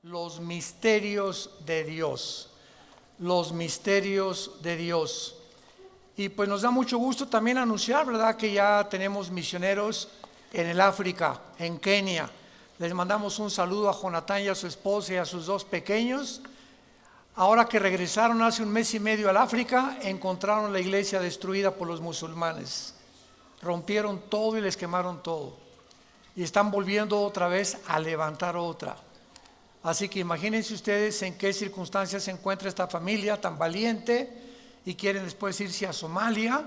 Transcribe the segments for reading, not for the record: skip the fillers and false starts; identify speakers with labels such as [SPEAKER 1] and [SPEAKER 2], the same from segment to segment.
[SPEAKER 1] los misterios de Dios. Los misterios de Dios. Y pues nos da mucho gusto también anunciar, ¿verdad?, que ya tenemos misioneros en el África, en Kenia. Les mandamos un saludo a Jonathan y a su esposa y a sus dos pequeños. Ahora que regresaron hace un mes y medio al África, encontraron la iglesia destruida por los musulmanes. Rompieron todo y les quemaron todo. Y están volviendo otra vez a levantar otra. Así que imagínense ustedes en qué circunstancias se encuentra esta familia tan valiente y quieren después irse a Somalia.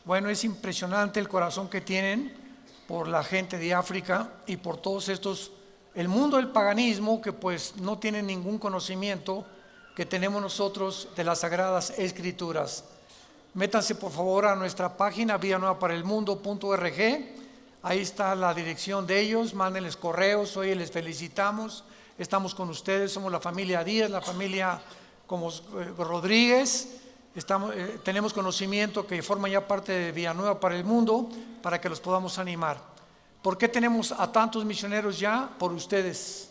[SPEAKER 1] Bueno, es impresionante el corazón que tienen por la gente de África y por todos estos, el mundo del paganismo, que pues no tienen ningún conocimiento que tenemos nosotros de las Sagradas Escrituras. Métanse por favor a nuestra página villanuevaparaelmundo.org. Ahí está la dirección de ellos, mándenles correos, hoy les felicitamos, estamos con ustedes, somos la familia Díaz, la familia como Rodríguez, tenemos conocimiento que forman ya parte de Villanueva para el Mundo, para que los podamos animar. ¿Por qué tenemos a tantos misioneros ya? Por ustedes,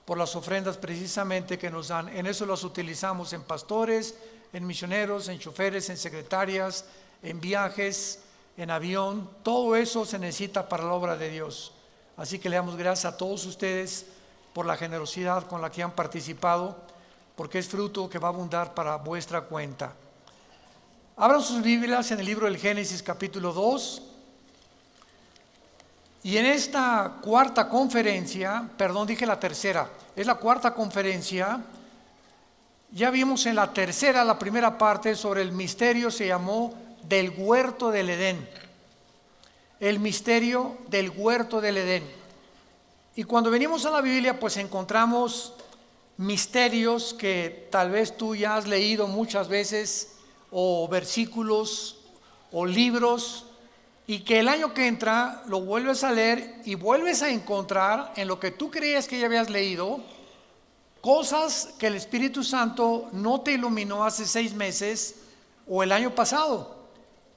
[SPEAKER 1] por las ofrendas precisamente que nos dan. En eso las utilizamos en pastores, en misioneros, en choferes, en secretarias, en viajes, en avión. Todo eso se necesita para la obra de Dios. Así que le damos gracias a todos ustedes por la generosidad con la que han participado, porque es fruto que va a abundar para vuestra cuenta. Abran sus Biblias en el libro del Génesis capítulo 2. Y en esta cuarta conferencia, dije la tercera, es la cuarta conferencia. Ya vimos en la tercera, la primera parte, sobre el misterio, se llamó del huerto del Edén. El misterio del huerto del Edén. Y cuando venimos a la Biblia, pues encontramos misterios que tal vez tú ya has leído muchas veces, o versículos, o libros, y que el año que entra lo vuelves a leer y vuelves a encontrar en lo que tú creías que ya habías leído, cosas que el Espíritu Santo no te iluminó hace 6 meses o el año pasado.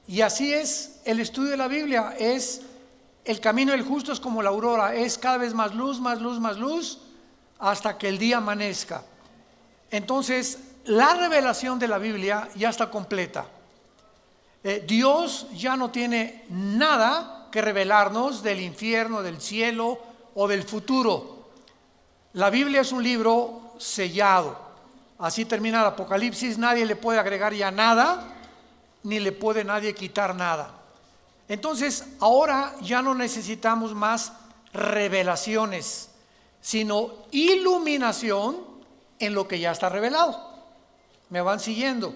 [SPEAKER 1] Y así es el estudio de la Biblia, es el camino del justo es como la aurora, es cada vez más luz, más luz, más luz, hasta que el día amanezca. Entonces, la revelación de la Biblia ya está completa. Dios ya no tiene nada que revelarnos del infierno, del cielo o del futuro. La Biblia es un libro sellado. Así termina el Apocalipsis, nadie le puede agregar ya nada, ni le puede nadie quitar nada. Entonces, ahora ya no necesitamos más revelaciones, sino iluminación en lo que ya está revelado. ¿Me van siguiendo?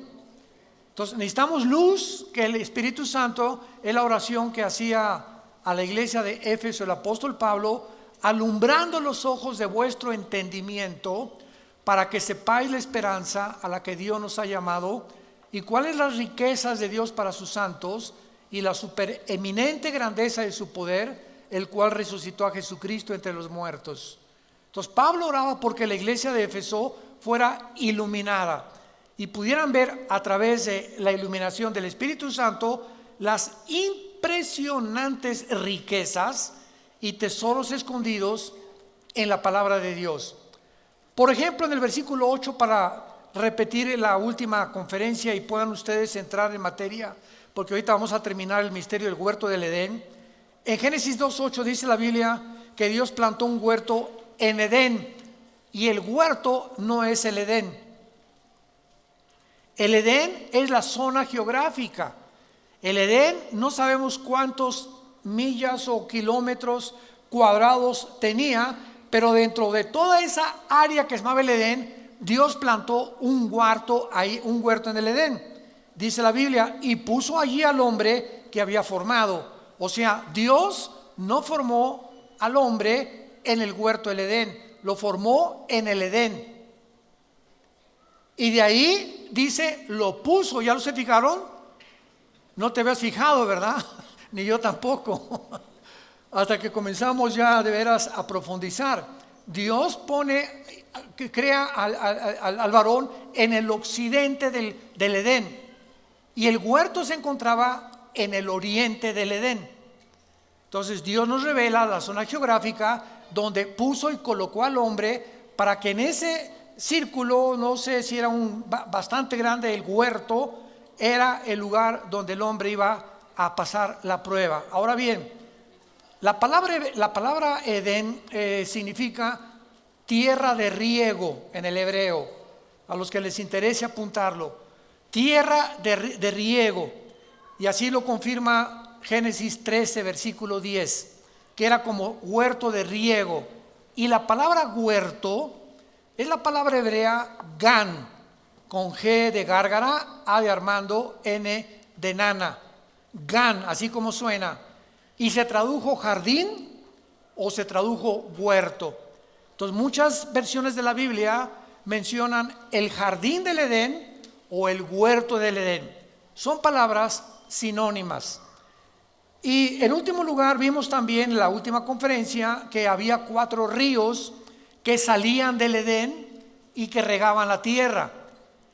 [SPEAKER 1] Entonces necesitamos luz, que el Espíritu Santo es la oración que hacía a la iglesia de Éfeso el apóstol Pablo, alumbrando los ojos de vuestro entendimiento, para que sepáis la esperanza a la que Dios nos ha llamado, y cuáles las riquezas de Dios para sus santos, y la supereminente grandeza de su poder, el cual resucitó a Jesucristo entre los muertos. Entonces Pablo oraba porque la iglesia de Éfeso fuera iluminada y pudieran ver a través de la iluminación del Espíritu Santo las impresionantes riquezas y tesoros escondidos en la palabra de Dios. Por ejemplo, en el versículo 8, para repetir la última conferencia y puedan ustedes entrar en materia, porque ahorita vamos a terminar el misterio del huerto del Edén. En Génesis 2:8 dice la Biblia que Dios plantó un huerto en Edén, y el huerto no es el Edén. El Edén es la zona geográfica. El Edén no sabemos cuántos millas o kilómetros cuadrados tenía, pero dentro de toda esa área que se llamaba el Edén, Dios plantó un huerto ahí, un huerto en el Edén. Dice la Biblia, y puso allí al hombre que había formado. O sea, Dios no formó al hombre en el huerto del Edén, lo formó en el Edén. Y de ahí dice, lo puso. ¿Ya lo se fijaron? No te habías fijado, ¿verdad? Ni yo tampoco. Hasta que comenzamos ya de veras a profundizar. Dios crea al varón en el occidente del Edén. Y el huerto se encontraba en el oriente del Edén. Entonces Dios nos revela la zona geográfica donde puso y colocó al hombre para que en ese círculo, no sé si era bastante grande el huerto, era el lugar donde el hombre iba a pasar la prueba. Ahora bien, la palabra Edén significa tierra de riego en el hebreo, a los que les interese apuntarlo, tierra de riego, y así lo confirma Génesis 13, versículo 10, que era como huerto de riego. Y la palabra huerto es la palabra hebrea gan, con G de gárgara, A de Armando, N de nana, gan, así como suena, y se tradujo jardín o se tradujo huerto. Entonces muchas versiones de la Biblia mencionan el jardín del Edén o el huerto del Edén. Son palabras sinónimas. Y en último lugar vimos también en la última conferencia que había 4 ríos que salían del Edén y que regaban la tierra.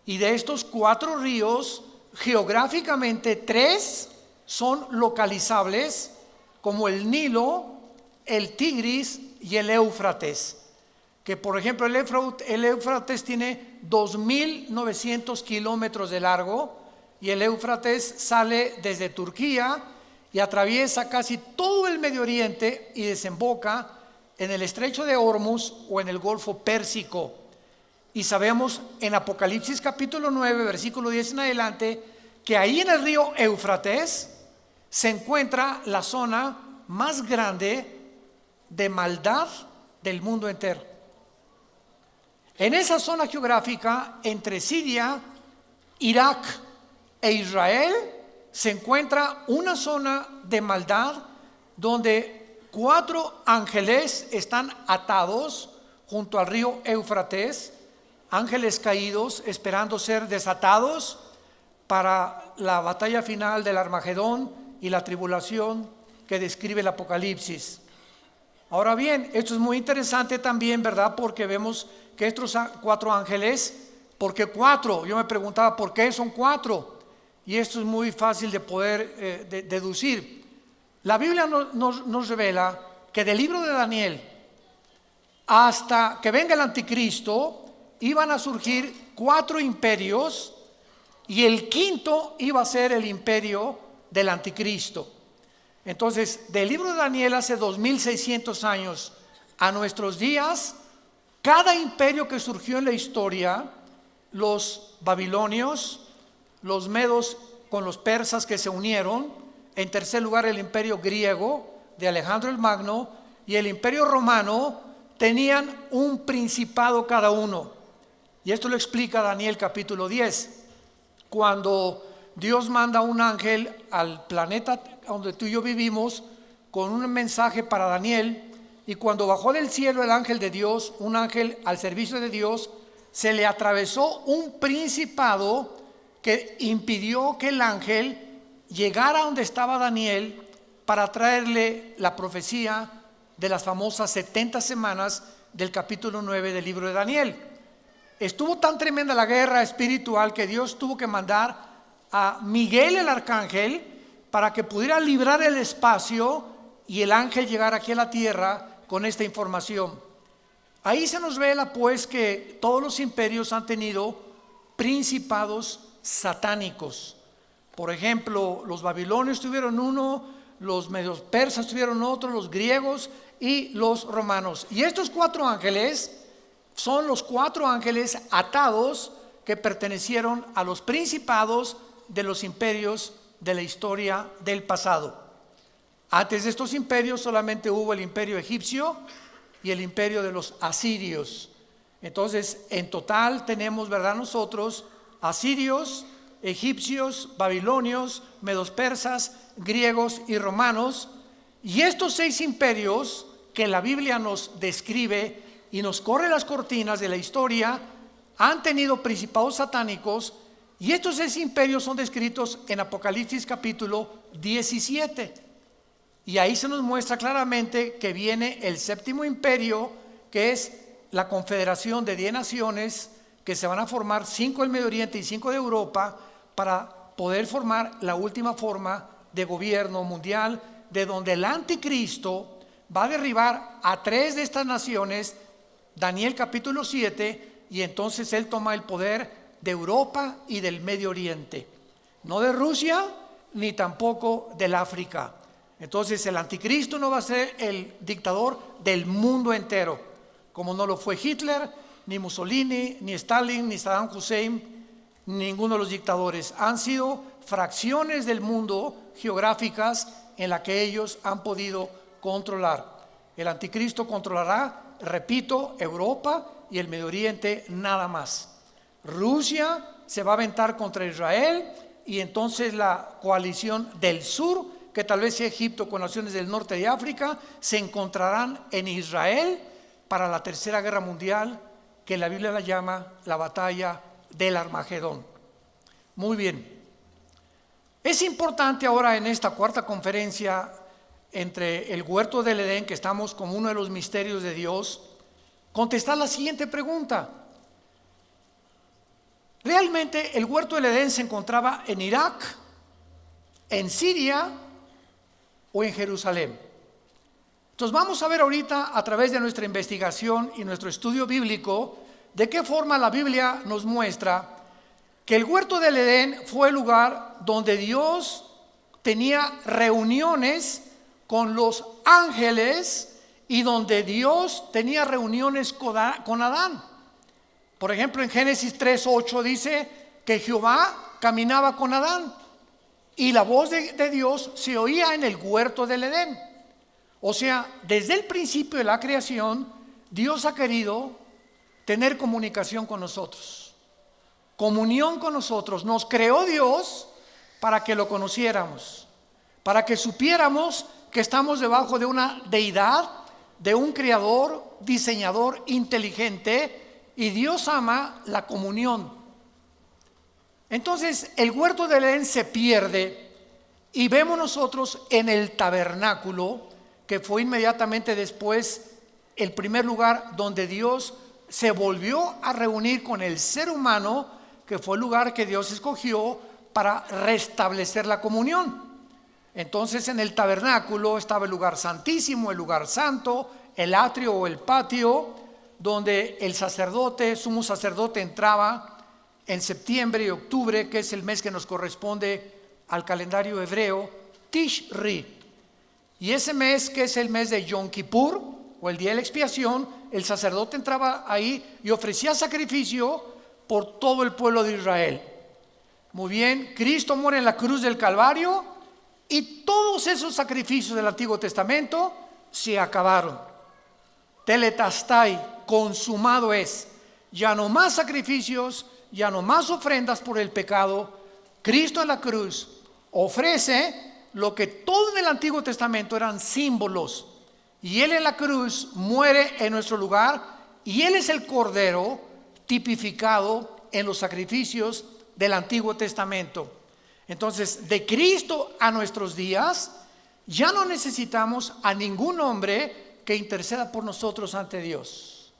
[SPEAKER 1] Y de estos 4 ríos, geográficamente 3 son localizables, como el Nilo, el Tigris y el Éufrates. Que por ejemplo el Éufrates tiene 2.900 kilómetros de largo, y el Éufrates sale desde Turquía y atraviesa casi todo el Medio Oriente y desemboca en el estrecho de Hormuz o en el Golfo Pérsico. Y sabemos en Apocalipsis capítulo 9, versículo 10 en adelante, que ahí en el río Éufrates se encuentra la zona más grande de maldad del mundo entero. En esa zona geográfica, entre Siria, Irak e Israel, se encuentra una zona de maldad donde 4 ángeles están atados junto al río Éufrates, ángeles caídos esperando ser desatados para la batalla final del Armagedón y la tribulación que describe el Apocalipsis. Ahora bien, esto es muy interesante también, ¿verdad? Porque vemos que estos 4 ángeles, ¿por qué 4? Yo me preguntaba, ¿por qué son 4? Y esto es muy fácil de poder deducir. La Biblia nos revela que del libro de Daniel hasta que venga el anticristo iban a surgir 4 imperios, y el quinto iba a ser el imperio del anticristo. Entonces, del libro de Daniel hace 2600 años a nuestros días, cada imperio que surgió en la historia, los babilonios, los medos con los persas que se unieron, en tercer lugar el imperio griego de Alejandro el Magno y el imperio romano, tenían un principado cada uno. Y esto lo explica Daniel capítulo 10, cuando Dios manda un ángel al planeta donde tú y yo vivimos con un mensaje para Daniel, y cuando bajó del cielo el ángel de Dios, un ángel al servicio de Dios, se le atravesó un principado que impidió que el ángel llegara a donde estaba Daniel para traerle la profecía de las famosas 70 semanas del capítulo 9 del libro de Daniel. Estuvo tan tremenda la guerra espiritual que Dios tuvo que mandar a Miguel el arcángel para que pudiera librar el espacio y el ángel llegara aquí a la tierra con esta información. Ahí se nos revela pues que todos los imperios han tenido principados satánicos. Por ejemplo, los babilonios tuvieron uno, los medios persas tuvieron otro, los griegos y los romanos. Y estos 4 ángeles son los 4 ángeles atados que pertenecieron a los principados de los imperios de la historia del pasado. Antes de estos imperios solamente hubo el imperio egipcio y el imperio de los asirios. Entonces, en total tenemos, ¿verdad?, nosotros asirios, egipcios, babilonios, medos persas, griegos y romanos. Y estos 6 imperios que la Biblia nos describe y nos corre las cortinas de la historia han tenido principados satánicos, y estos 6 imperios son descritos en Apocalipsis capítulo 17. Y ahí se nos muestra claramente que viene el 7º imperio, que es la confederación de 10 naciones que se van a formar, 5 del Medio Oriente y 5 de Europa, para poder formar la última forma de gobierno mundial, de donde el anticristo va a derribar a 3 de estas naciones Daniel capítulo 7, y entonces él toma el poder de Europa y del Medio Oriente, no de Rusia ni tampoco del África. Entonces el anticristo no va a ser el dictador del mundo entero, como no lo fue Hitler, ni Mussolini, ni Stalin, ni Saddam Hussein, ninguno de los dictadores. Han sido fracciones del mundo geográficas en la que ellos han podido controlar. El anticristo controlará, repito, Europa y el Medio Oriente nada más. Rusia se va a aventar contra Israel, y entonces la coalición del sur, que tal vez sea Egipto con naciones del norte de África, se encontrarán en Israel para la tercera guerra mundial, que la Biblia la llama la batalla del Armagedón. Muy bien. Es importante ahora en esta cuarta conferencia entre el huerto del Edén, que estamos como uno de los misterios de Dios, contestar la siguiente pregunta. ¿Realmente el huerto del Edén se encontraba en Irak, en Siria o en Jerusalén? Entonces vamos a ver ahorita, a través de nuestra investigación y nuestro estudio bíblico, de qué forma la Biblia nos muestra que el huerto del Edén fue el lugar donde Dios tenía reuniones con los ángeles y donde Dios tenía reuniones con Adán. Por ejemplo, en Génesis 3:8 dice que Jehová caminaba con Adán y la voz de Dios se oía en el huerto del Edén. O sea, desde el principio de la creación, Dios ha querido tener comunicación con nosotros, comunión con nosotros. Nos creó Dios para que lo conociéramos, para que supiéramos que estamos debajo de una deidad, de un creador, diseñador inteligente, y Dios ama la comunión. Entonces el huerto del Edén se pierde y vemos nosotros en el tabernáculo, que fue inmediatamente después el primer lugar donde Dios se volvió a reunir con el ser humano, que fue el lugar que Dios escogió para restablecer la comunión. Entonces en el tabernáculo estaba el lugar santísimo, el lugar santo, el atrio o el patio, donde el sacerdote, sumo sacerdote, entraba en septiembre y octubre, que es el mes que nos corresponde al calendario hebreo, Tishri. Y ese mes, que es el mes de Yom Kippur, o el día de la expiación, el sacerdote entraba ahí y ofrecía sacrificio por todo el pueblo de Israel. Muy bien, Cristo muere en la cruz del Calvario y todos esos sacrificios del Antiguo Testamento se acabaron. Tetelestai, consumado es. Ya no más sacrificios, ya no más ofrendas por el pecado. Cristo en la cruz ofrece lo que todo en el Antiguo Testamento eran símbolos, y Él en la cruz muere en nuestro lugar, y Él es el Cordero tipificado en los sacrificios del Antiguo Testamento. Entonces, de Cristo a nuestros días, ya no necesitamos a ningún hombre que interceda por nosotros ante Dios.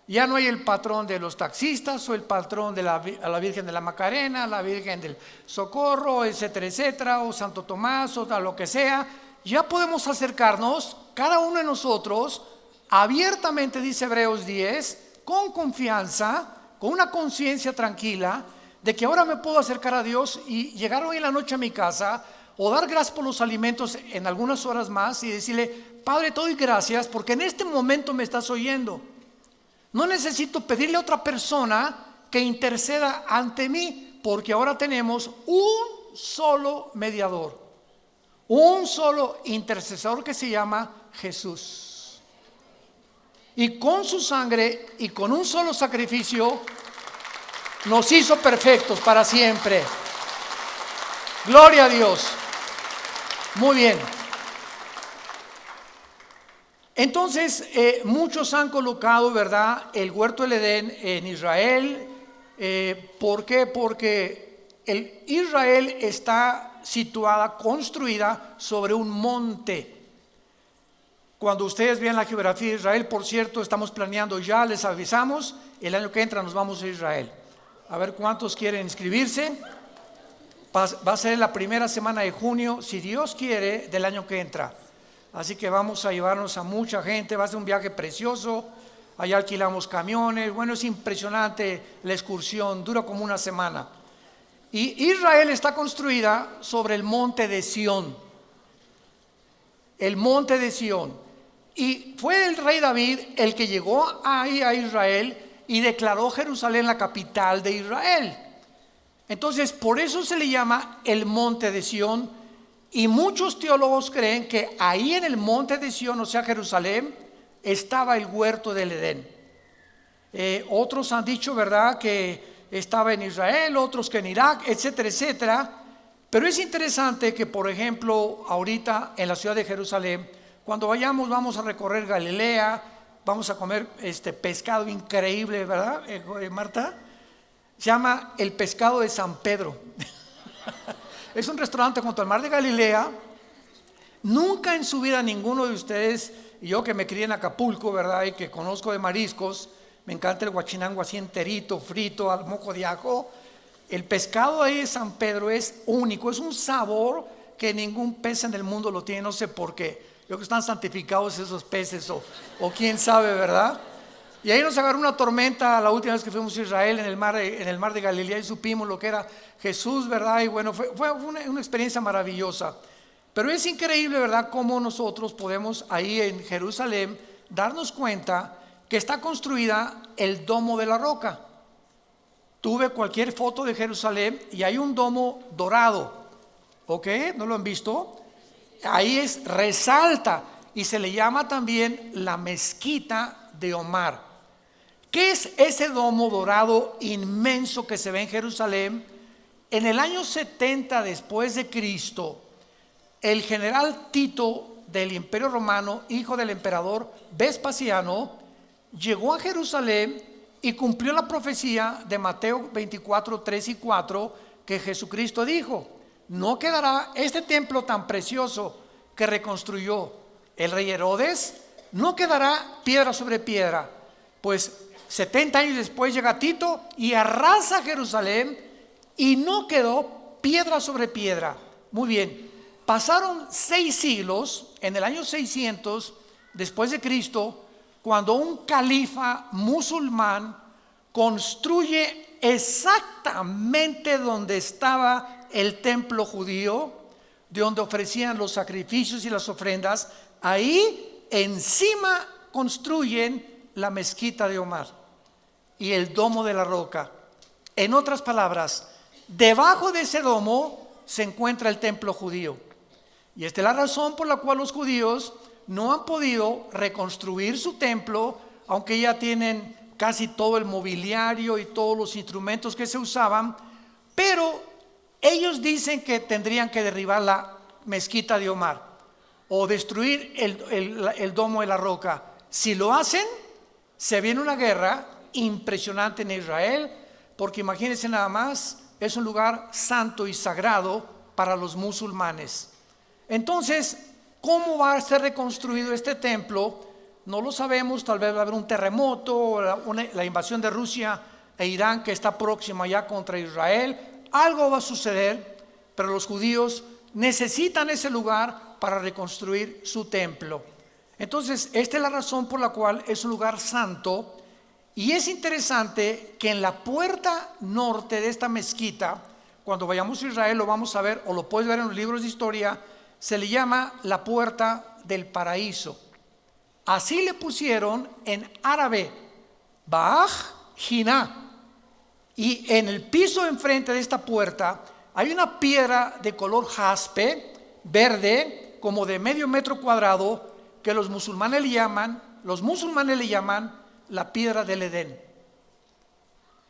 [SPEAKER 1] Ya no hay el patrón de los taxistas o el patrón de la Virgen de la Macarena, la Virgen del Socorro, etcétera, etcétera, o Santo Tomás o lo que sea. Ya podemos acercarnos, cada uno de nosotros, abiertamente, dice Hebreos 10, con confianza, con una conciencia tranquila, de que ahora me puedo acercar a Dios y llegar hoy en la noche a mi casa, o dar gracias por los alimentos en algunas horas más y decirle: Padre, te doy gracias porque en este momento me estás oyendo. No necesito pedirle a otra persona que interceda ante mí, porque ahora tenemos un solo mediador, un solo intercesor, que se llama Jesús. Y con su sangre y con un solo sacrificio nos hizo perfectos para siempre. Gloria a Dios. Muy bien. Entonces, muchos han colocado, ¿verdad?, el huerto del Edén en Israel. ¿Por qué? Porque Israel está situada, construida sobre un monte. Cuando ustedes vean la geografía de Israel, por cierto, estamos planeando ya, les avisamos, el año que entra nos vamos a Israel. A ver cuántos quieren inscribirse. Va a ser la primera semana de junio, si Dios quiere, del año que entra. Así que vamos a llevarnos a mucha gente, va a ser un viaje precioso. allá alquilamos camiones, bueno, es impresionante la excursión, dura como una semana. Y Israel está construida sobre el monte de Sión, el monte de Sión. Y fue el rey David el que llegó ahí a Israel y declaró Jerusalén la capital de Israel. Entonces, por eso se le llama el monte de Sión. Y muchos teólogos creen que ahí en el monte de Sión, o sea, Jerusalén, estaba el huerto del Edén. Otros han dicho, ¿verdad?, que estaba en Israel, otros que en Irak, etcétera, etcétera. Pero es interesante que, por ejemplo, ahorita en la ciudad de Jerusalén, cuando vayamos, vamos a recorrer Galilea, vamos a comer pescado increíble, ¿verdad, Marta? Se llama el pescado de San Pedro. Es un restaurante junto al mar de Galilea. Nunca en su vida ninguno de ustedes, y yo que me crié en Acapulco, ¿verdad?, y que conozco de mariscos, me encanta el guachinango así enterito, frito, al moco de ajo. El pescado ahí de San Pedro es único, es un sabor que ningún pez en el mundo lo tiene, no sé por qué. Yo creo que están santificados esos peces o quién sabe, ¿verdad? Y ahí nos agarró una tormenta la última vez que fuimos a Israel en el mar de Galilea y supimos lo que era Jesús, ¿verdad? Y bueno, fue una experiencia maravillosa. Pero es increíble, ¿verdad?, cómo nosotros podemos ahí en Jerusalén darnos cuenta que está construida el domo de la roca. Tuve cualquier foto de Jerusalén y hay un domo dorado, ¿ok? ¿No lo han visto? Ahí resalta y se le llama también la mezquita de Omar. ¿Qué es ese domo dorado inmenso que se ve en Jerusalén? En el año 70 después de Cristo, el general Tito del Imperio Romano, hijo del emperador Vespasiano, llegó a Jerusalén y cumplió la profecía de Mateo 24, 3 y 4, que Jesucristo dijo: no quedará este templo tan precioso que reconstruyó el rey Herodes, no quedará piedra sobre piedra. Pues 70 años después llega Tito y arrasa Jerusalén y no quedó piedra sobre piedra. Muy bien, pasaron 6 siglos, en el año 600 después de Cristo, cuando un califa musulmán construye exactamente donde estaba el templo judío, de donde ofrecían los sacrificios y las ofrendas, ahí encima construyen la mezquita de Omar y el domo de la roca. En otras palabras, debajo de ese domo se encuentra el templo judío. Y esta es la razón por la cual los judíos no han podido reconstruir su templo, aunque ya tienen casi todo el mobiliario y todos los instrumentos que se usaban, pero ellos dicen que tendrían que derribar la mezquita de Omar o destruir el domo de la roca. Si lo hacen, se viene una guerra impresionante en Israel, porque imagínense nada más, es un lugar santo y sagrado para los musulmanes. Entonces, ¿cómo va a ser reconstruido este templo? No lo sabemos, tal vez va a haber un terremoto, la invasión de Rusia e Irán que está próxima ya contra Israel. Algo va a suceder, pero los judíos necesitan ese lugar para reconstruir su templo. Entonces, esta es la razón por la cual es un lugar santo. Y es interesante que en la puerta norte de esta mezquita, cuando vayamos a Israel lo vamos a ver, o lo puedes ver en los libros de historia, se le llama la puerta del paraíso. Así le pusieron en árabe, Baj Jiná. Y en el piso enfrente de esta puerta hay una piedra de color jaspe, verde, como de medio metro cuadrado, que los musulmanes le llaman la piedra del Edén.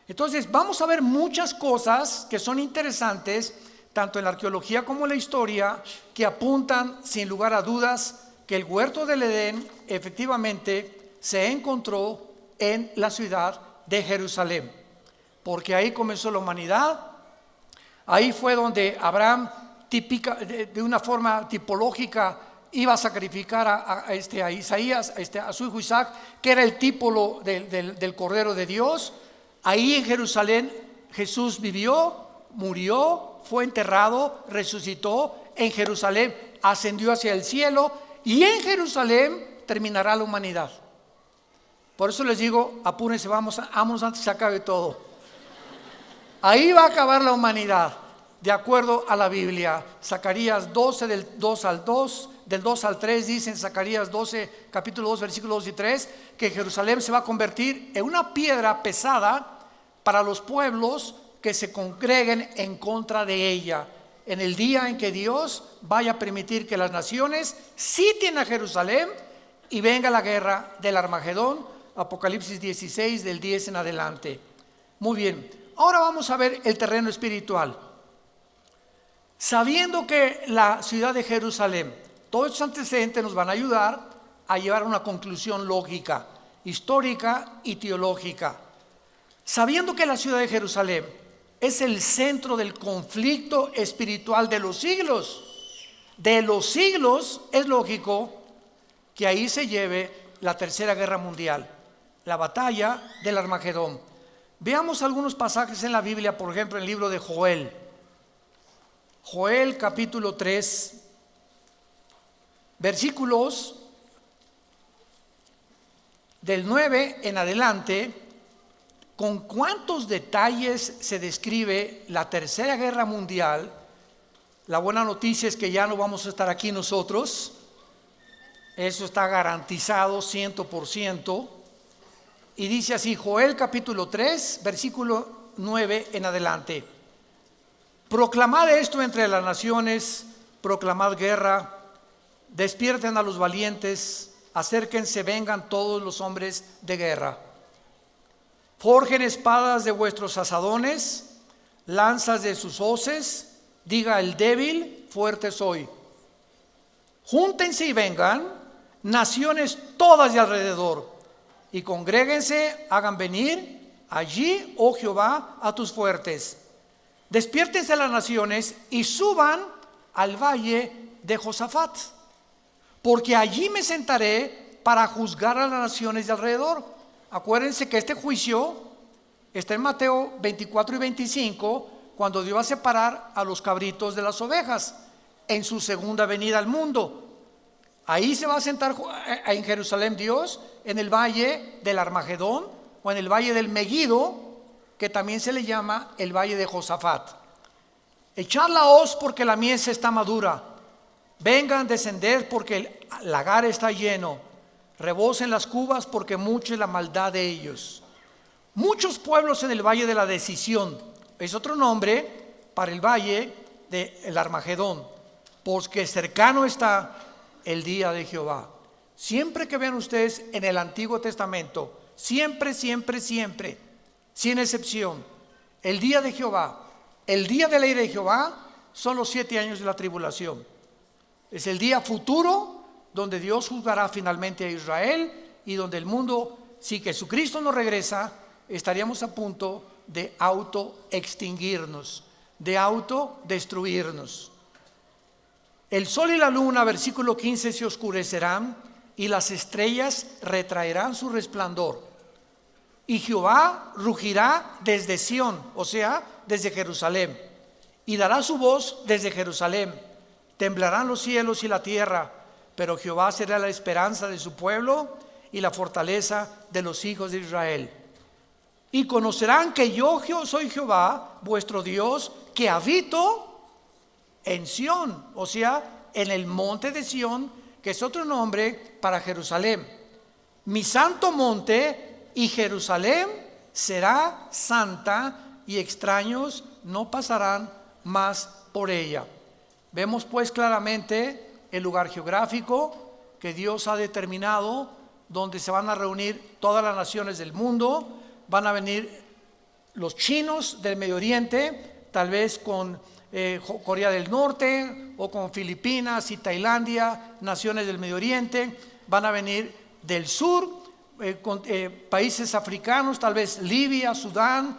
[SPEAKER 1] Entonces vamos a ver muchas cosas que son interesantes, tanto en la arqueología como en la historia, que apuntan sin lugar a dudas que el huerto del Edén efectivamente se encontró en la ciudad de Jerusalén, porque ahí comenzó la humanidad. Ahí fue donde Abraham, de una forma tipológica, iba a sacrificar a Isaías, a su hijo Isaac, que era el tipo del Cordero de Dios. Ahí en Jerusalén Jesús vivió, murió, fue enterrado, resucitó. En Jerusalén ascendió hacia el cielo y en Jerusalén terminará la humanidad. Por eso les digo, apúrense, vámonos antes que se acabe todo. Ahí va a acabar la humanidad, de acuerdo a la Biblia. Zacarías 12, del 2 al 3, dice en Zacarías 12, capítulo 2, versículos 2 y 3, que Jerusalén se va a convertir en una piedra pesada para los pueblos que se congreguen en contra de ella, en el día en que Dios vaya a permitir que las naciones sitien a Jerusalén y venga la guerra del Armagedón, Apocalipsis 16, del 10 en adelante. Muy bien, ahora vamos a ver el terreno espiritual. Sabiendo que la ciudad de Jerusalén, todos estos antecedentes nos van a ayudar a llevar a una conclusión lógica, histórica y teológica. Sabiendo que la ciudad de Jerusalén es el centro del conflicto espiritual de los siglos, es lógico que ahí se lleve la tercera guerra mundial, la batalla del Armagedón. Veamos algunos pasajes en la Biblia, por ejemplo en el libro de Joel. Joel capítulo 3, versículos del 9 en adelante. Con cuántos detalles se describe la tercera guerra mundial. La buena noticia es que ya no vamos a estar aquí nosotros. Eso está garantizado 100%. Y dice así, Joel capítulo 3, versículo 9 en adelante. Proclamad esto entre las naciones, proclamad guerra, despierten a los valientes, acérquense, vengan todos los hombres de guerra. Forjen espadas de vuestros asadones, lanzas de sus hoces, diga el débil, fuerte soy. Júntense y vengan, naciones todas de alrededor, y congréguense, hagan venir allí, oh Jehová, a tus fuertes. Despiértense las naciones y suban al valle de Josafat, porque allí me sentaré para juzgar a las naciones de alrededor. Acuérdense que este juicio está en Mateo 24 y 25, cuando Dios va a separar a los cabritos de las ovejas en su segunda venida al mundo. Ahí se va a sentar en Jerusalén Dios, en el valle del Armagedón o en el valle del Megido, que también se le llama el valle de Josafat. Echad la hoz porque la mies está madura. Vengan, descender porque el lagar está lleno. Rebosen las cubas porque mucha es la maldad de ellos. Muchos pueblos en el valle de la decisión. Es otro nombre para el valle del Armagedón, porque cercano está el día de Jehová. Siempre que vean ustedes en el Antiguo Testamento, siempre, sin excepción, el día de Jehová, el día de la ira de Jehová, son los 7 años de la tribulación. Es el día futuro donde Dios juzgará finalmente a Israel y donde el mundo, si Jesucristo no regresa, estaríamos a punto de autoextinguirnos, de autodestruirnos. El sol y la luna, versículo 15, se oscurecerán y las estrellas retraerán su resplandor. Y Jehová rugirá desde Sión, o sea, desde Jerusalén, y dará su voz desde Jerusalén. Temblarán los cielos y la tierra, pero Jehová será la esperanza de su pueblo y la fortaleza de los hijos de Israel. Y conocerán que yo soy Jehová, vuestro Dios, que habito en Sión, o sea, en el monte de Sión, que es otro nombre para Jerusalén. Mi santo monte, y Jerusalén será santa, y extraños no pasarán más por ella. Vemos pues claramente el lugar geográfico que Dios ha determinado, donde se van a reunir todas las naciones del mundo. Van a venir los chinos del Medio Oriente, tal vez con Corea del Norte o con Filipinas y Tailandia, naciones del Medio Oriente. Van a venir del sur, con países africanos, tal vez Libia, Sudán,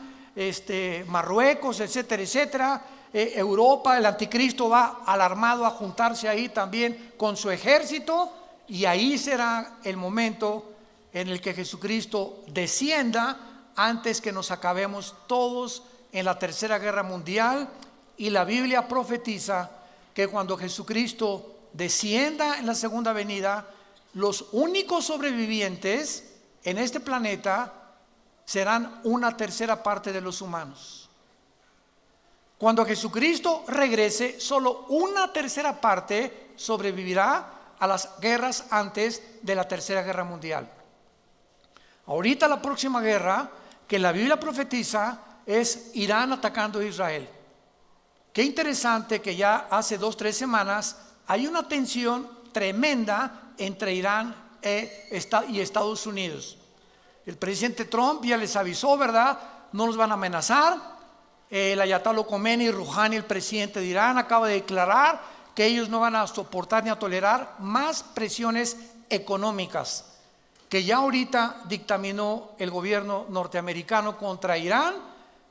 [SPEAKER 1] Marruecos, etcétera, etcétera. Europa, el anticristo va alarmado a juntarse ahí también con su ejército, y ahí será el momento en el que Jesucristo descienda antes que nos acabemos todos en la tercera guerra mundial. Y la Biblia profetiza que cuando Jesucristo descienda en la segunda venida, los únicos sobrevivientes en este planeta serán una tercera parte de los humanos. Cuando Jesucristo regrese, solo una tercera parte sobrevivirá a las guerras antes de la Tercera Guerra Mundial. Ahorita la próxima guerra que la Biblia profetiza es Irán atacando a Israel. Qué interesante que ya hace 2-3 semanas hay una tensión tremenda entre Irán y Estados Unidos. El presidente Trump ya les avisó, ¿verdad? No los van a amenazar. El Ayatollah Khomeini Rouhani, el presidente de Irán, acaba de declarar que ellos no van a soportar ni a tolerar más presiones económicas que ya ahorita dictaminó el gobierno norteamericano contra Irán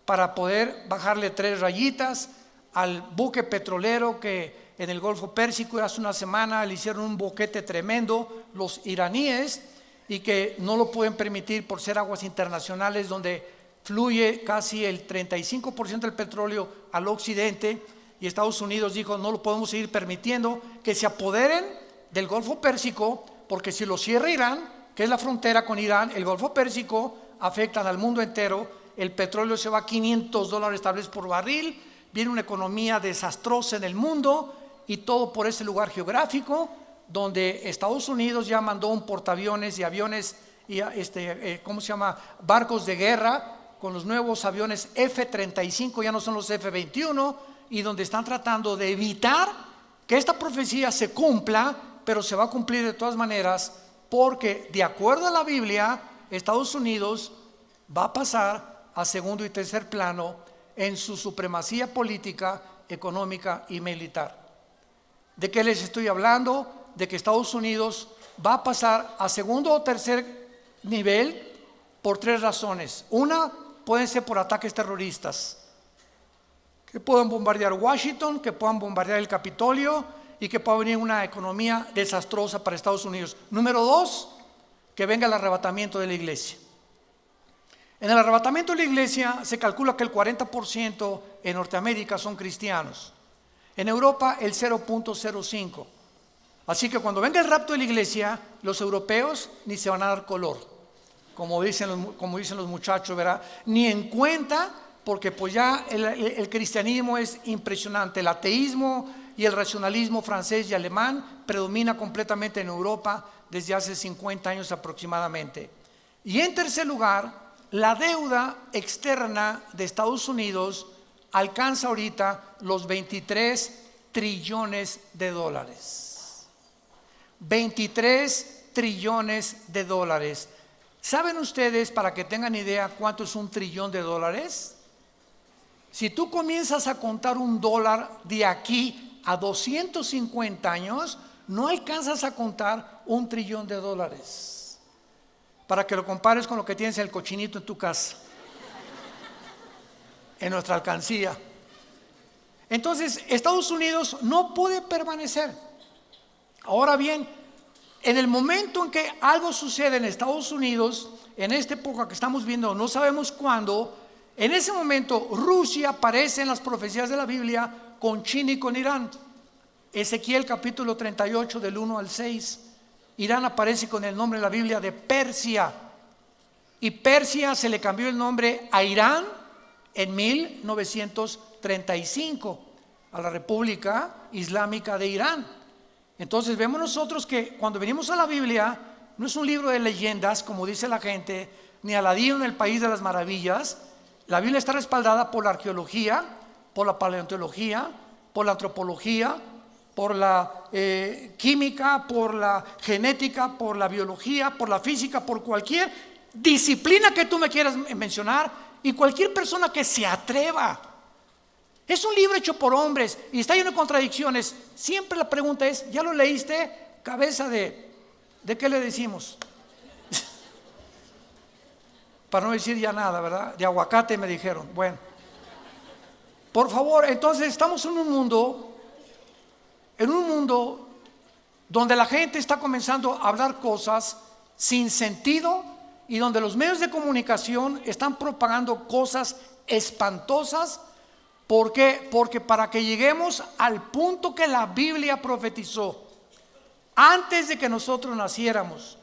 [SPEAKER 1] para poder bajarle 3 rayitas al buque petrolero que en el Golfo Pérsico hace una semana le hicieron un boquete tremendo los iraníes, y que no lo pueden permitir por ser aguas internacionales donde fluye casi el 35% del petróleo al occidente, y Estados Unidos dijo no lo podemos seguir permitiendo que se apoderen del Golfo Pérsico, porque si lo cierra Irán, que es la frontera con Irán, el Golfo Pérsico afecta al mundo entero, el petróleo se va a $500 tal vez por barril, viene una economía desastrosa en el mundo, y todo por ese lugar geográfico donde Estados Unidos ya mandó un portaaviones y aviones y barcos de guerra con los nuevos aviones F-35, ya no son los F-21, y donde están tratando de evitar que esta profecía se cumpla, pero se va a cumplir de todas maneras, porque de acuerdo a la Biblia, Estados Unidos va a pasar a segundo y tercer plano en su supremacía política, económica y militar. ¿De qué les estoy hablando? De que Estados Unidos va a pasar a segundo o tercer nivel por 3 razones. Una, pueden ser por ataques terroristas, que puedan bombardear Washington, que puedan bombardear el Capitolio y que pueda venir una economía desastrosa para Estados Unidos. Número 2, que venga el arrebatamiento de la iglesia. En el arrebatamiento de la iglesia se calcula que el 40% en Norteamérica son cristianos. En Europa el 0.05. Así que cuando venga el rapto de la iglesia, los europeos ni se van a dar color, como dicen los muchachos, ¿verdad? Ni en cuenta, porque pues ya el cristianismo es impresionante. El ateísmo y el racionalismo francés y alemán predomina completamente en Europa desde hace 50 años aproximadamente. Y en tercer lugar, la deuda externa de Estados Unidos alcanza ahorita los 23 trillones de dólares. 23 trillones de dólares. ¿Saben ustedes, para que tengan idea, cuánto es $1 trillón de dólares? Si tú comienzas a contar $1 de aquí a 250 años, no alcanzas a contar $1 trillón de dólares. Para que lo compares con lo que tienes en el cochinito en tu casa, en nuestra alcancía. Entonces, Estados Unidos no puede permanecer. Ahora bien, en el momento en que algo sucede en Estados Unidos, en esta época que estamos viendo, no sabemos cuándo, en ese momento Rusia aparece en las profecías de la Biblia con China y con Irán. Ezequiel capítulo 38 del 1 al 6. Irán aparece con el nombre en la Biblia de Persia, y Persia se le cambió el nombre a Irán en 1935 a la República Islámica de Irán. Entonces vemos nosotros que cuando venimos a la Biblia, no es un libro de leyendas como dice la gente, ni Aladino en el País de las Maravillas. La Biblia está respaldada por la arqueología, por la paleontología, por la antropología, por la química, por la genética, por la biología, por la física, por cualquier disciplina que tú me quieras mencionar, y cualquier persona que se atreva. Es un libro hecho por hombres y está lleno de contradicciones. Siempre la pregunta es, ¿ya lo leíste? Cabeza ¿de qué le decimos? Para no decir ya nada, ¿verdad? De aguacate me dijeron. Bueno, por favor, entonces estamos en un mundo donde la gente está comenzando a hablar cosas sin sentido, y donde los medios de comunicación están propagando cosas espantosas. ¿Por qué? Porque para que lleguemos al punto que la Biblia profetizó antes de que nosotros naciéramos,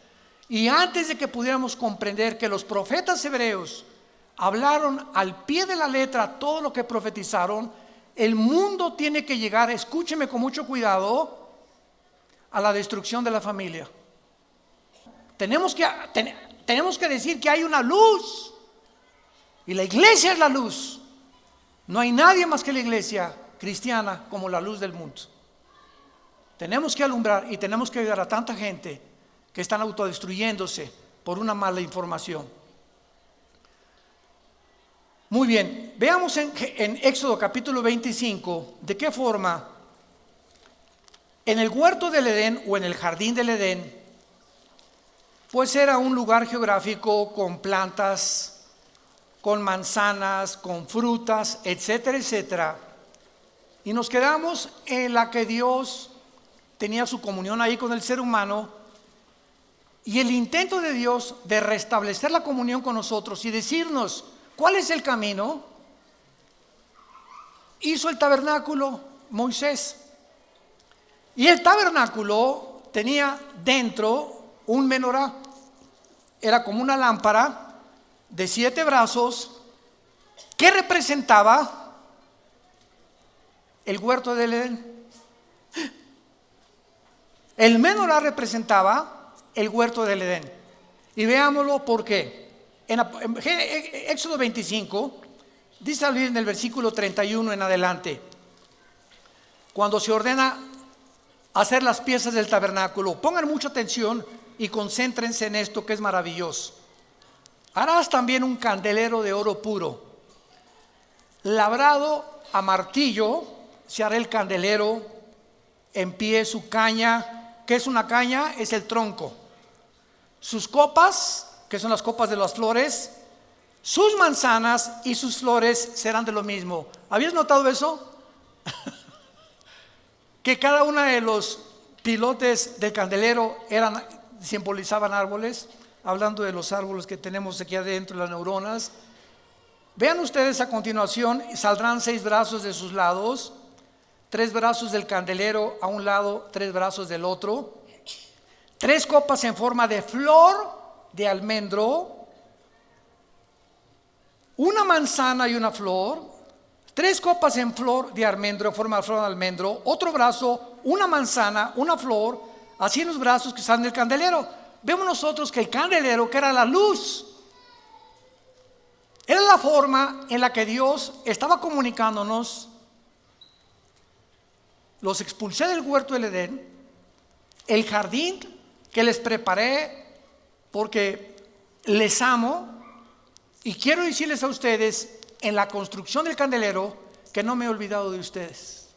[SPEAKER 1] Y antes de que pudiéramos comprender que los profetas hebreos hablaron al pie de la letra todo lo que profetizaron, el mundo tiene que llegar, escúcheme con mucho cuidado, a la destrucción de la familia. Tenemos que decir que hay una luz, y la iglesia es la luz. No hay nadie más que la iglesia cristiana como la luz del mundo. Tenemos que alumbrar y tenemos que ayudar a tanta gente que están autodestruyéndose por una mala información. Muy bien, veamos en Éxodo capítulo 25 de qué forma en el huerto del Edén o en el jardín del Edén, pues era un lugar geográfico con plantas, con manzanas, con frutas, etcétera, etcétera. Y nos quedamos en la que Dios tenía su comunión ahí con el ser humano, y el intento de Dios de restablecer la comunión con nosotros y decirnos cuál es el camino. Hizo el tabernáculo Moisés, y el tabernáculo tenía dentro un menorá. Era como una lámpara de 7 brazos que representaba el huerto del Edén. El menorá representaba el huerto del Edén. Y veámoslo por qué. En Éxodo 25 dice en el versículo 31 en adelante, cuando se ordena hacer las piezas del tabernáculo, pongan mucha atención y concéntrense en esto que es maravilloso. Harás también un candelero de oro puro, labrado a martillo se hará el candelero, en pie su caña. ¿Qué es una caña? Es el tronco. Sus copas, que son las copas de las flores, sus manzanas y sus flores serán de lo mismo. ¿Habías notado eso? Que cada uno de los pilotes del candelero simbolizaban árboles, hablando de los árboles que tenemos aquí adentro, las neuronas. Vean ustedes a continuación, saldrán 6 brazos de sus lados, 3 brazos del candelero a un lado, 3 brazos del otro, 3 copas en forma de flor de almendro, una manzana y una flor, 3 copas en flor de almendro, en forma de flor de almendro, otro brazo, una manzana, una flor, así en los brazos que están del candelero. Vemos nosotros que el candelero, que era la luz, era la forma en la que Dios estaba comunicándonos. Los expulsé del huerto del Edén, el jardín que les preparé porque les amo, y quiero decirles a ustedes en la construcción del candelero que no me he olvidado de ustedes.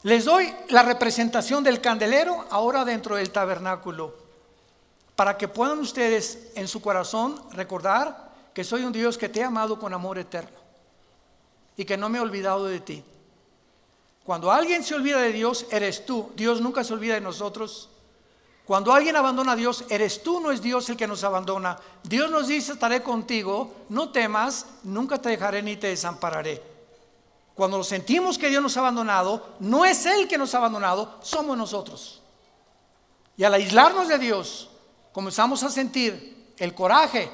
[SPEAKER 1] Les doy la representación del candelero ahora dentro del tabernáculo, para que puedan ustedes en su corazón recordar que soy un Dios que te ha amado con amor eterno y que no me he olvidado de ti. Cuando alguien se olvida de Dios, eres tú. Dios nunca se olvida de nosotros. Cuando alguien abandona a Dios, eres tú, no es Dios el que nos abandona. Dios nos dice: estaré contigo, no temas, nunca te dejaré ni te desampararé. Cuando sentimos que Dios nos ha abandonado, no es Él que nos ha abandonado, somos nosotros. Y al aislarnos de Dios, comenzamos a sentir el coraje.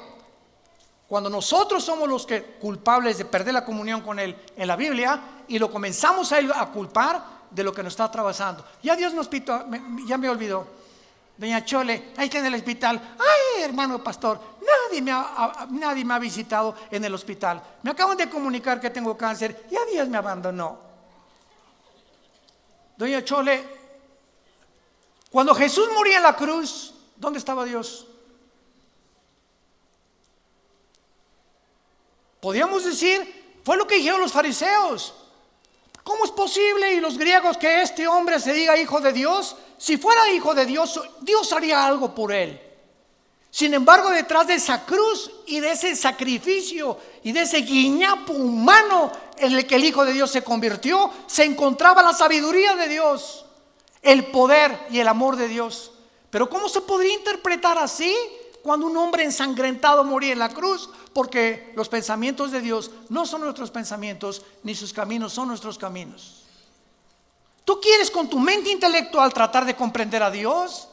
[SPEAKER 1] Cuando nosotros somos los culpables de perder la comunión con Él en la Biblia, y lo comenzamos a culpar de lo que nos está atravesando. Ya Dios nos pitó, ya me olvidó. Doña Chole, ahí está en el hospital. Ay, hermano pastor, nadie me ha visitado en el hospital. Me acaban de comunicar que tengo cáncer. Ya Dios me abandonó. Doña Chole, cuando Jesús moría en la cruz, ¿dónde estaba Dios? Podríamos decir, fue lo que dijeron los fariseos. ¿Cómo es posible, y los griegos, que este hombre se diga hijo de Dios? Si fuera hijo de Dios, Dios haría algo por él. Sin embargo, detrás de esa cruz y de ese sacrificio y de ese guiñapo humano en el que el Hijo de Dios se convirtió, se encontraba la sabiduría de Dios, el poder y el amor de Dios. Pero ¿cómo se podría interpretar así cuando un hombre ensangrentado moría en la cruz? Porque los pensamientos de Dios no son nuestros pensamientos, ni sus caminos son nuestros caminos. Tú quieres con tu mente intelectual tratar de comprender a Dios,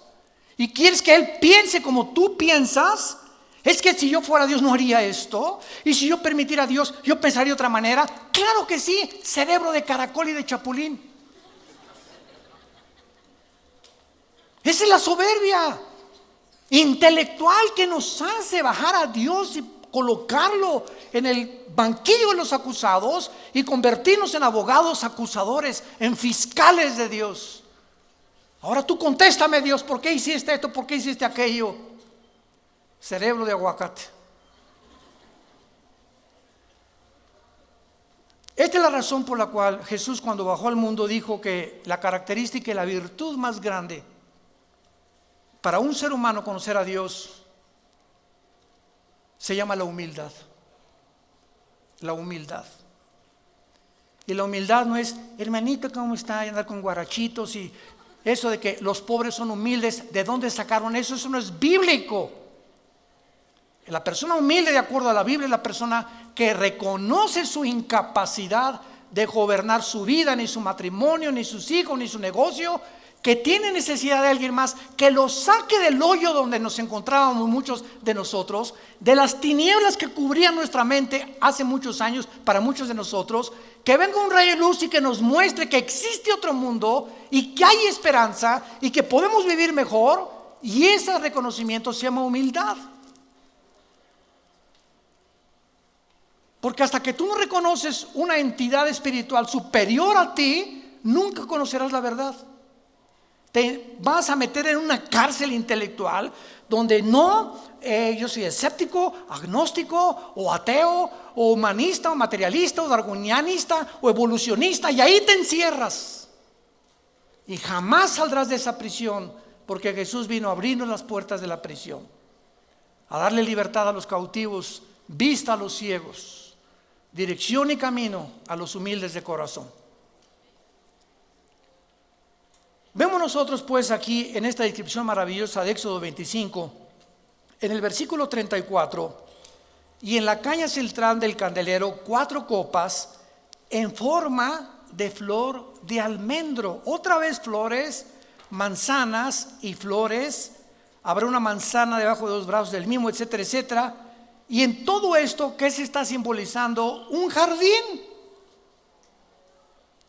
[SPEAKER 1] y quieres que Él piense como tú piensas. Es que si yo fuera Dios no haría esto, y si yo permitiera a Dios, yo pensaría de otra manera. Claro que sí, cerebro de caracol y de chapulín. Esa es la soberbia intelectual que nos hace bajar a Dios y colocarlo en el banquillo de los acusados y convertirnos en abogados acusadores, en fiscales de Dios. Ahora tú contéstame, Dios, ¿por qué hiciste esto? ¿Por qué hiciste aquello? Cerebro de aguacate. Esta es la razón por la cual Jesús, cuando bajó al mundo, dijo que la característica y la virtud más grande para un ser humano conocer a Dios se llama la humildad. La humildad. Y la humildad no es, hermanito, ¿cómo está? Y andar con guarachitos y eso de que los pobres son humildes. ¿De dónde sacaron eso? Eso no es bíblico. La persona humilde, de acuerdo a la Biblia, es la persona que reconoce su incapacidad de gobernar su vida, ni su matrimonio, ni sus hijos, ni su negocio, que tiene necesidad de alguien más, que lo saque del hoyo donde nos encontrábamos muchos de nosotros, de las tinieblas que cubrían nuestra mente hace muchos años para muchos de nosotros, que venga un rayo de luz y que nos muestre que existe otro mundo y que hay esperanza y que podemos vivir mejor, y ese reconocimiento se llama humildad. Porque hasta que tú no reconoces una entidad espiritual superior a ti, nunca conocerás la verdad. Te vas a meter en una cárcel intelectual donde yo soy escéptico, agnóstico o ateo o humanista o materialista o darwinianista o evolucionista, y ahí te encierras y jamás saldrás de esa prisión, porque Jesús vino a abrirnos las puertas de la prisión, a darle libertad a los cautivos, vista a los ciegos, dirección y camino a los humildes de corazón. Vemos nosotros pues aquí en esta descripción maravillosa de Éxodo 25, en el versículo 34, y en la caña central del candelero 4 copas en forma de flor de almendro. Otra vez flores, manzanas y flores. Habrá una manzana debajo de los brazos del mismo, etcétera, etcétera. Y en todo esto, ¿qué se está simbolizando? Un jardín.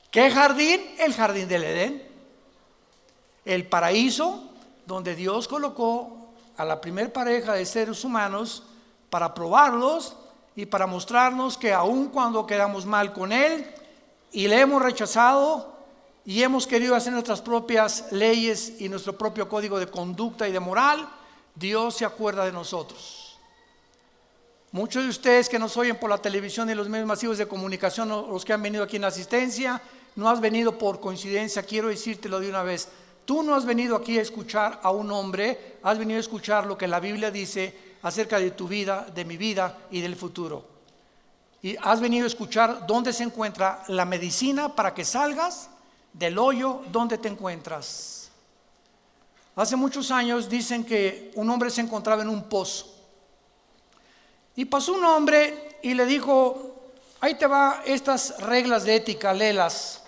[SPEAKER 1] ¿Qué jardín? El jardín del Edén. El paraíso donde Dios colocó a la primer pareja de seres humanos para probarlos y para mostrarnos que aun cuando quedamos mal con Él y le hemos rechazado y hemos querido hacer nuestras propias leyes y nuestro propio código de conducta y de moral, Dios se acuerda de nosotros. Muchos de ustedes que nos oyen por la televisión y los medios masivos de comunicación, los que han venido aquí en la asistencia, no has venido por coincidencia. Quiero decírtelo de una vez. Tú no has venido aquí a escuchar a un hombre, has venido a escuchar lo que la Biblia dice acerca de tu vida, de mi vida y del futuro. Y has venido a escuchar dónde se encuentra la medicina para que salgas del hoyo donde te encuentras. Hace muchos años dicen que un hombre se encontraba en un pozo. Y pasó un hombre y le dijo: ahí te va estas reglas de ética, léelas.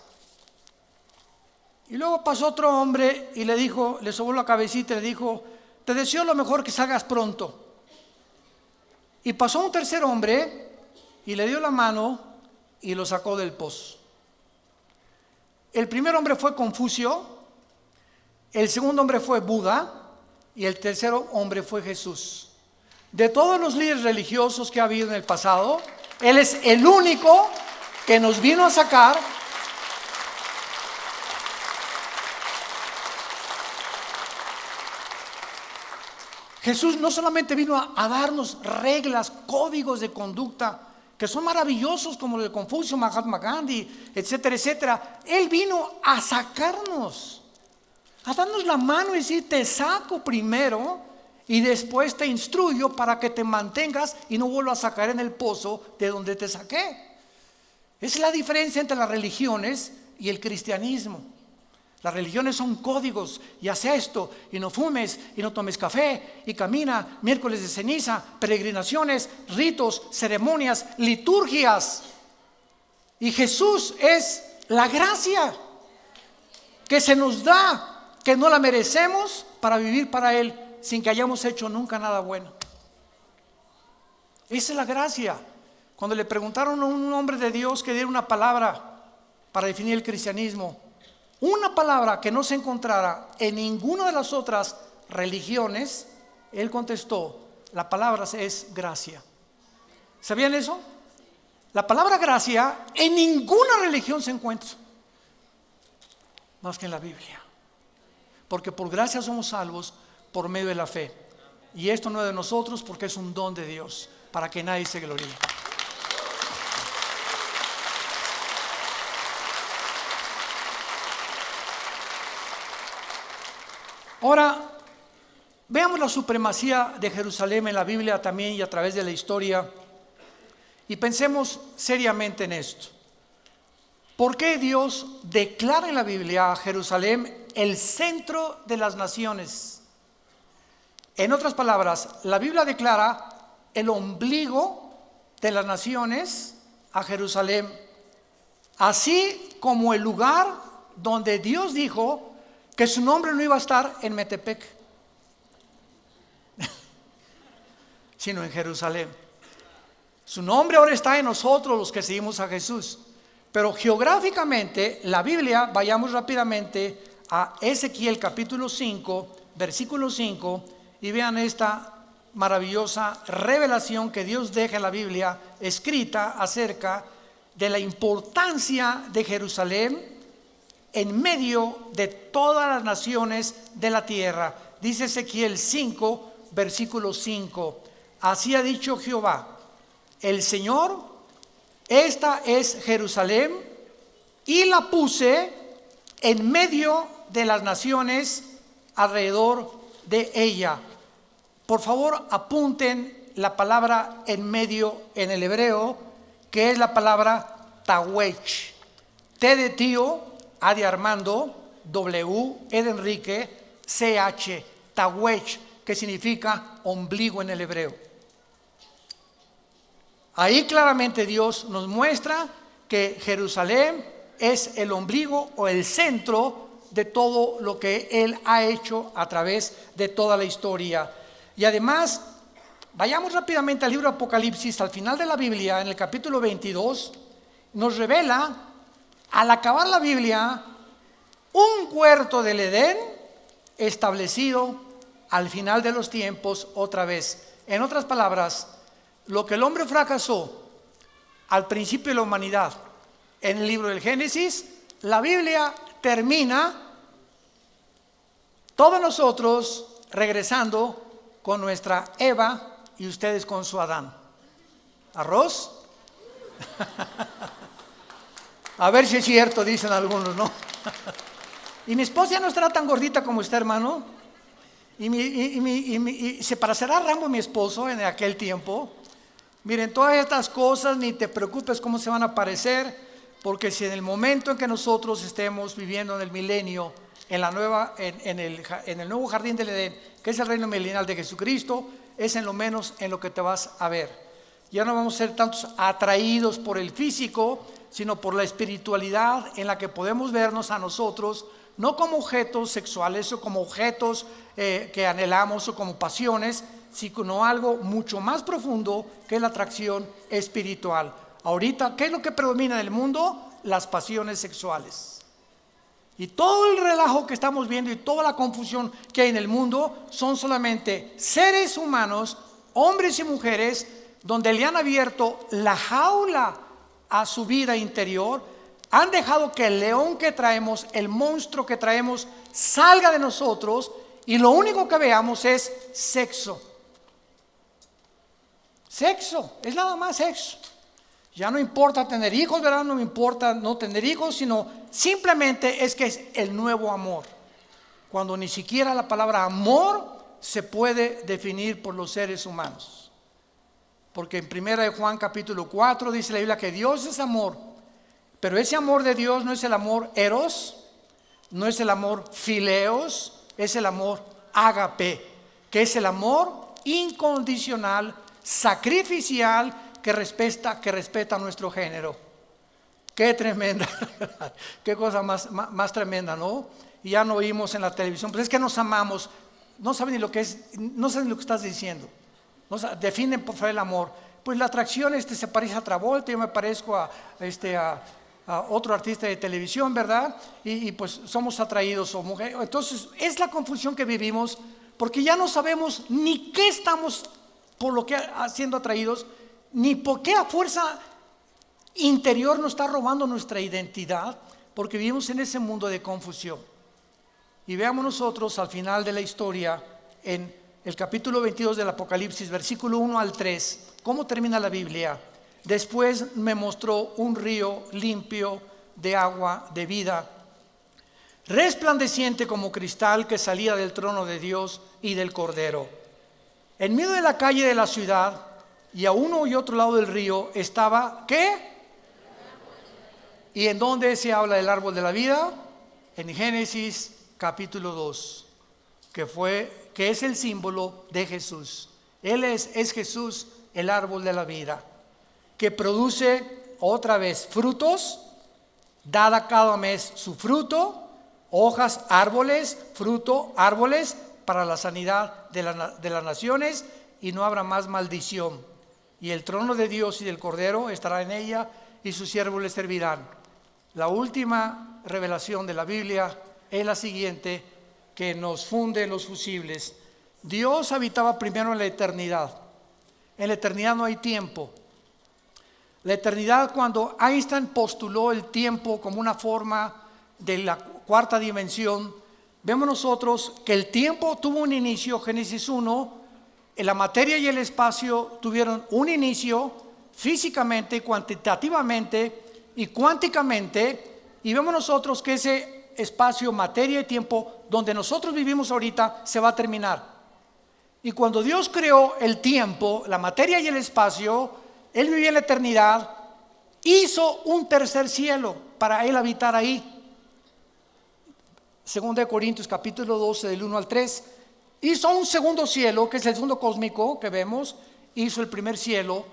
[SPEAKER 1] Y luego pasó otro hombre y le dijo, le sobó la cabecita y le dijo: te deseo lo mejor, que salgas pronto. Y pasó un tercer hombre y le dio la mano y lo sacó del pozo. El primer hombre fue Confucio, el segundo hombre fue Buda y el tercer hombre fue Jesús. De todos los líderes religiosos que ha habido en el pasado, Él es el único que nos vino a sacar Jesús no solamente vino a darnos reglas, códigos de conducta que son maravillosos, como los de Confucio, Mahatma Gandhi, etcétera, etcétera. Él vino a sacarnos, a darnos la mano y decir: te saco primero y después te instruyo para que te mantengas y no vuelvas a caer en el pozo de donde te saqué. Esa es la diferencia entre las religiones y el cristianismo. Las religiones son códigos, y haz esto, y no fumes, y no tomes café, y camina, miércoles de ceniza, peregrinaciones, ritos, ceremonias, liturgias. Y Jesús es la gracia que se nos da, que no la merecemos, para vivir para Él sin que hayamos hecho nunca nada bueno. Esa es la gracia. Cuando le preguntaron a un hombre de Dios que diera una palabra para definir el cristianismo, una palabra que no se encontrara en ninguna de las otras religiones, él contestó, la palabra es gracia. ¿Sabían eso? La palabra gracia en ninguna religión se encuentra, más que en la Biblia. Porque por gracia somos salvos por medio de la fe. Y esto no es de nosotros, porque es un don de Dios, para que nadie se gloríe. Ahora, veamos la supremacía de Jerusalén en la Biblia también y a través de la historia, y pensemos seriamente en esto. ¿Por qué Dios declara en la Biblia a Jerusalén el centro de las naciones? En otras palabras, la Biblia declara el ombligo de las naciones a Jerusalén, así como el lugar donde Dios dijo que su nombre no iba a estar en Metepec, sino en Jerusalén. Su nombre ahora está en nosotros, los que seguimos a Jesús. Pero geográficamente, la Biblia, vayamos rápidamente a Ezequiel capítulo 5, versículo 5, y vean esta maravillosa revelación que Dios deja en la Biblia escrita acerca de la importancia de Jerusalén en medio de todas las naciones de la tierra. Dice Ezequiel 5, versículo 5, así ha dicho Jehová, el Señor, esta es Jerusalén, y la puse en medio de las naciones alrededor de ella. Por favor, apunten la palabra en medio en el hebreo, que es la palabra tawech. T de tío, A de Armando, W, E de Enrique, CH, tawech, que significa ombligo en el hebreo. Ahí claramente Dios nos muestra que Jerusalén es el ombligo o el centro de todo lo que Él ha hecho a través de toda la historia. Y además, vayamos rápidamente al libro de Apocalipsis, al final de la Biblia, en el capítulo 22, nos revela, al acabar la Biblia, un huerto del Edén establecido al final de los tiempos otra vez. En otras palabras, lo que el hombre fracasó al principio de la humanidad en el libro del Génesis, la Biblia termina todos nosotros regresando con nuestra Eva y ustedes con su Adán. ¿Arroz? A ver si es cierto, dicen algunos, ¿no? Y mi esposa ya no estará tan gordita como usted, hermano. Y se parecerá a Rambo, mi esposo, en aquel tiempo. Miren, todas estas cosas ni te preocupes cómo se van a parecer, porque si en el momento en que nosotros estemos viviendo en el milenio, en el nuevo jardín del Edén, que es el reino milenial de Jesucristo, es en lo menos en lo que te vas a ver. Ya no vamos a ser tantos atraídos por el físico, sino por la espiritualidad en la que podemos vernos a nosotros, no como objetos sexuales o como objetos que anhelamos o como pasiones, sino algo mucho más profundo que es la atracción espiritual. Ahorita, ¿qué es lo que predomina en el mundo? Las pasiones sexuales. Y todo el relajo que estamos viendo y toda la confusión que hay en el mundo son solamente seres humanos, hombres y mujeres, donde le han abierto la jaula a su vida interior, han dejado que el león que traemos, el monstruo que traemos, salga de nosotros y lo único que veamos es sexo. Sexo, es nada más sexo. Ya no importa tener hijos, ¿verdad? No me importa no tener hijos, sino simplemente es que es el nuevo amor. Cuando ni siquiera la palabra amor se puede definir por los seres humanos. Porque en 1 Juan capítulo 4 dice la Biblia que Dios es amor. Pero ese amor de Dios no es el amor eros, no es el amor fileos, es el amor ágape, que es el amor incondicional, sacrificial, que respeta nuestro género. Qué tremenda, qué cosa más tremenda, ¿no? Y ya no oímos en la televisión, pues es que nos amamos. no saben ni lo que es, no saben lo que estás diciendo. No definen por el amor. Pues la atracción se parece a Travolta, yo me parezco a otro artista de televisión, ¿verdad? Y pues somos atraídos o mujeres. Entonces es la confusión que vivimos, porque ya no sabemos ni qué estamos por lo que siendo atraídos, ni por qué a fuerza interior nos está robando nuestra identidad, porque vivimos en ese mundo de confusión. Y veamos nosotros al final de la historia, en el capítulo 22 del Apocalipsis, versículo 1 al 3, ¿cómo termina la Biblia? Después me mostró un río limpio de agua de vida, resplandeciente como cristal, que salía del trono de Dios y del Cordero. En medio de la calle de la ciudad, y a uno y otro lado del río, estaba, ¿qué? ¿Y en dónde se habla del árbol de la vida? En Génesis capítulo 2, que es el símbolo de Jesús. Él es Jesús, el árbol de la vida, que produce otra vez frutos, dada cada mes su fruto, hojas, árboles, fruto, árboles, para la sanidad de las naciones, y no habrá más maldición. Y el trono de Dios y del Cordero estará en ella, y sus siervos le servirán. La última revelación de la Biblia es la siguiente, que nos funde los fusibles. Dios habitaba primero en la eternidad. En la eternidad no hay tiempo. La eternidad, cuando Einstein postuló el tiempo como una forma de la cuarta dimensión, vemos nosotros que el tiempo tuvo un inicio. Génesis 1, la materia y el espacio tuvieron un inicio físicamente, cuantitativamente y cuánticamente, y vemos nosotros que ese espacio, materia y tiempo donde nosotros vivimos ahorita se va a terminar. Y cuando Dios creó el tiempo, la materia y el espacio, Él vivía en la eternidad, hizo un tercer cielo para Él habitar ahí. 2 Corintios capítulo 12 del 1 al 3, hizo un segundo cielo, que es el segundo cósmico que vemos. Hizo el primer cielo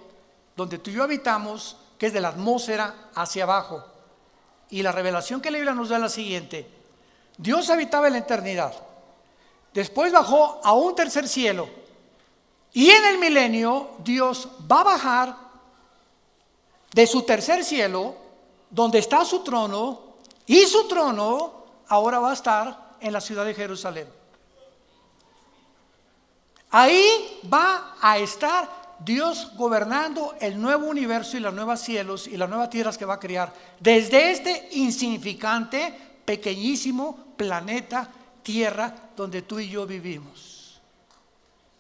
[SPEAKER 1] donde tú y yo habitamos, que es de la atmósfera hacia abajo. Y la revelación que la Biblia nos da es la siguiente: Dios habitaba en la eternidad, después bajó a un tercer cielo, y en el milenio Dios va a bajar de su tercer cielo, donde está su trono, y su trono ahora va a estar en la ciudad de Jerusalén. Ahí va a estar Dios gobernando el nuevo universo y los nuevos cielos y las nuevas tierras que va a crear, desde este insignificante, pequeñísimo planeta Tierra donde tú y yo vivimos.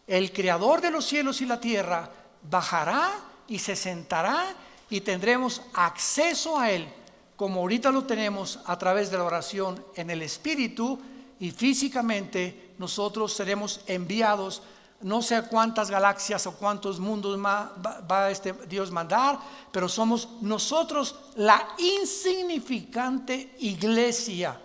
[SPEAKER 1] El creador de los cielos y la tierra bajará y se sentará, y tendremos acceso a Él, como ahorita lo tenemos a través de la oración en el Espíritu, y físicamente nosotros seremos enviados. No sé cuántas galaxias o cuántos mundos va Dios mandar, pero somos nosotros la insignificante iglesia,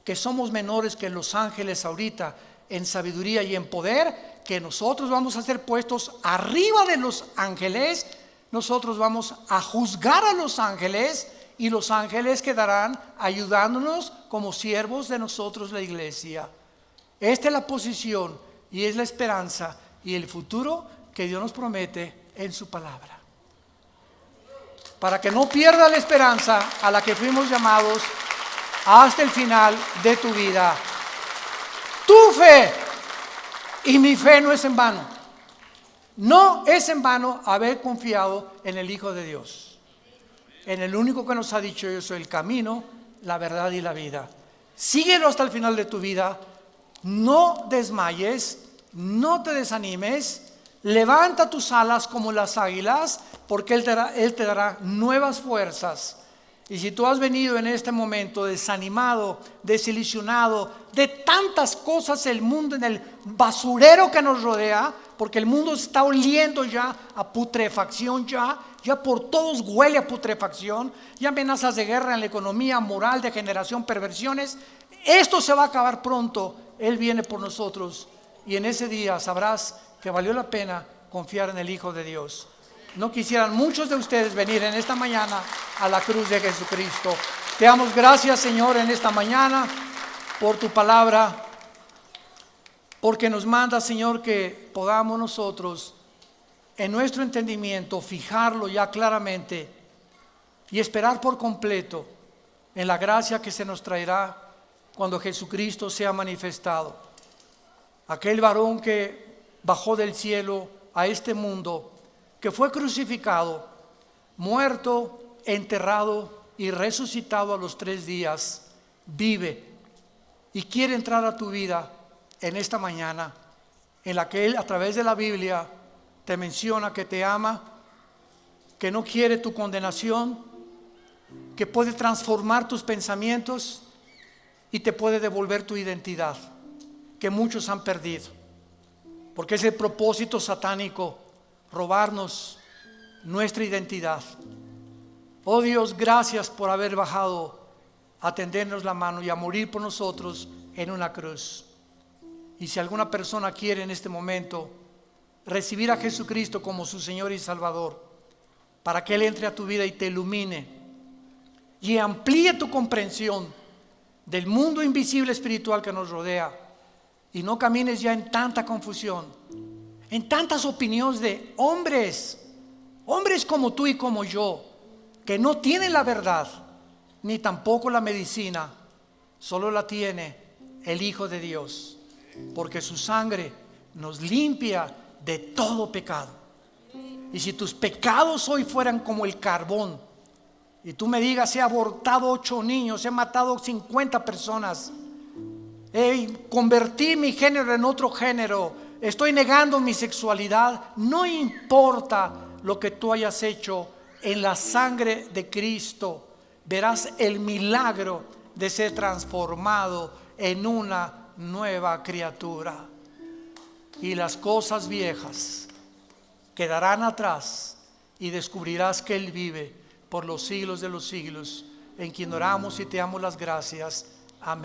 [SPEAKER 1] que somos menores que los ángeles ahorita en sabiduría y en poder, que nosotros vamos a ser puestos arriba de los ángeles. Nosotros vamos a juzgar a los ángeles, y los ángeles quedarán ayudándonos como siervos de nosotros, la iglesia. Esta es la posición y es la esperanza y el futuro que Dios nos promete en su palabra, para que no pierda la esperanza a la que fuimos llamados hasta el final de tu vida. Tu fe y mi fe no es en vano. No es en vano haber confiado en el Hijo de Dios, en el único que nos ha dicho: yo soy el camino, la verdad y la vida. Síguelo hasta el final de tu vida. No desmayes, no te desanimes, levanta tus alas como las águilas, porque Él te dará nuevas fuerzas. Y si tú has venido en este momento desanimado, desilusionado de tantas cosas, el mundo, en el basurero que nos rodea, porque el mundo está oliendo ya a putrefacción, ya por todos huele a putrefacción, ya amenazas de guerra en la economía, moral, degeneración, perversiones. Esto se va a acabar pronto. Él viene por nosotros, y en ese día sabrás que valió la pena confiar en el Hijo de Dios. No quisieran muchos de ustedes venir en esta mañana a la cruz de Jesucristo. Te damos gracias, Señor, en esta mañana por tu palabra. porque nos manda, Señor, que podamos nosotros en nuestro entendimiento fijarlo ya claramente y esperar por completo en la gracia que se nos traerá cuando Jesucristo sea manifestado. Aquel varón que bajó del cielo a este mundo, que fue crucificado, muerto, enterrado y resucitado a los 3 días, vive y quiere entrar a tu vida en esta mañana, en la que Él a través de la Biblia te menciona que te ama, que no quiere tu condenación, que puede transformar tus pensamientos y te puede devolver tu identidad, que muchos han perdido, porque es el propósito satánico robarnos nuestra identidad. Oh Dios, gracias por haber bajado a tendernos la mano y a morir por nosotros en una cruz. Y si alguna persona quiere en este momento recibir a Jesucristo como su Señor y Salvador, para que Él entre a tu vida y te ilumine y amplíe tu comprensión del mundo invisible espiritual que nos rodea, y no camines ya en tanta confusión, en tantas opiniones de hombres como tú y como yo, que no tienen la verdad, ni tampoco la medicina, solo la tiene el Hijo de Dios, porque su sangre nos limpia de todo pecado. Y si tus pecados hoy fueran como el carbón, y tú me digas, he abortado 8 niños, he matado 50 personas, convertí mi género en otro género, estoy negando mi sexualidad, no importa lo que tú hayas hecho, en la sangre de Cristo verás el milagro de ser transformado en una nueva criatura, y las cosas viejas quedarán atrás y descubrirás que Él vive por los siglos de los siglos, en quien oramos y te damos las gracias